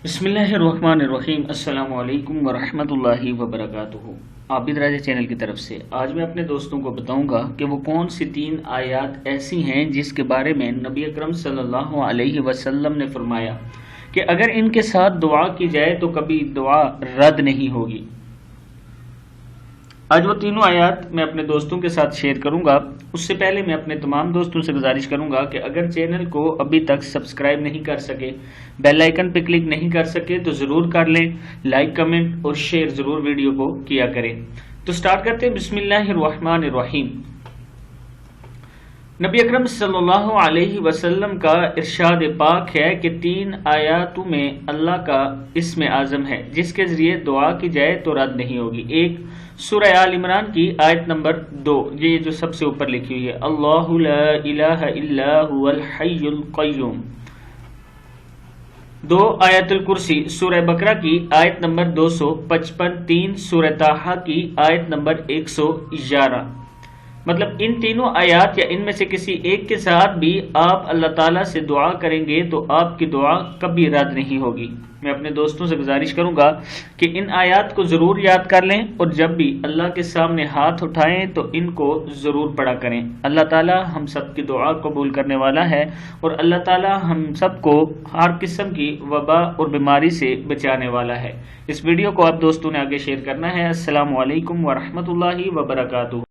بسم اللہ الرحمن الرحیم۔ السلام علیکم ورحمۃ اللہ وبرکاتہ۔ عابد راجہ چینل کی طرف سے آج میں اپنے دوستوں کو بتاؤں گا کہ وہ کون سی 3 آیات ایسی ہیں جس کے بارے میں نبی اکرم صلی اللہ علیہ وسلم نے فرمایا کہ اگر ان کے ساتھ دعا کی جائے تو کبھی دعا رد نہیں ہوگی۔ آج وہ تینوں آیات میں اپنے دوستوں کے ساتھ شیئر کروں گا۔ اس سے پہلے میں اپنے تمام دوستوں سے گزارش کروں گا کہ اگر چینل کو ابھی تک سبسکرائب نہیں کر سکے، بیل آئیکن پہ کلک نہیں کر سکے تو ضرور کر لیں، لائک کمنٹ اور شیئر ضرور ویڈیو کو کیا کریں۔ تو سٹارٹ کرتے ہیں۔ بسم اللہ الرحمن الرحیم۔ نبی اکرم صلی اللہ علیہ وسلم کا ارشاد پاک ہے کہ 3 آیاتوں میں اللہ کا اسم اعظم ہے جس کے ذریعے دعا کی جائے تو رد نہیں ہوگی۔ ایک سورہ آل عمران کی آیت نمبر 2، یہ جو سب سے اوپر لکھی ہوئی ہے، اللہ لا الہ الا هو الحی القیوم۔ 2 آیت الکرسی سورہ بقرہ کی آیت نمبر 255۔ 3 سورہ طٰہٰ کی آیت نمبر 111۔ مطلب ان تینوں آیات یا ان میں سے کسی ایک کے ساتھ بھی آپ اللہ تعالیٰ سے دعا کریں گے تو آپ کی دعا کبھی رد نہیں ہوگی۔ میں اپنے دوستوں سے گزارش کروں گا کہ ان آیات کو ضرور یاد کر لیں اور جب بھی اللہ کے سامنے ہاتھ اٹھائیں تو ان کو ضرور پڑھا کریں۔ اللہ تعالیٰ ہم سب کی دعا قبول کرنے والا ہے اور اللہ تعالیٰ ہم سب کو ہر قسم کی وبا اور بیماری سے بچانے والا ہے۔ اس ویڈیو کو آپ دوستوں نے آگے شیئر کرنا ہے۔ السلام علیکم ورحمۃ اللہ وبرکاتہ۔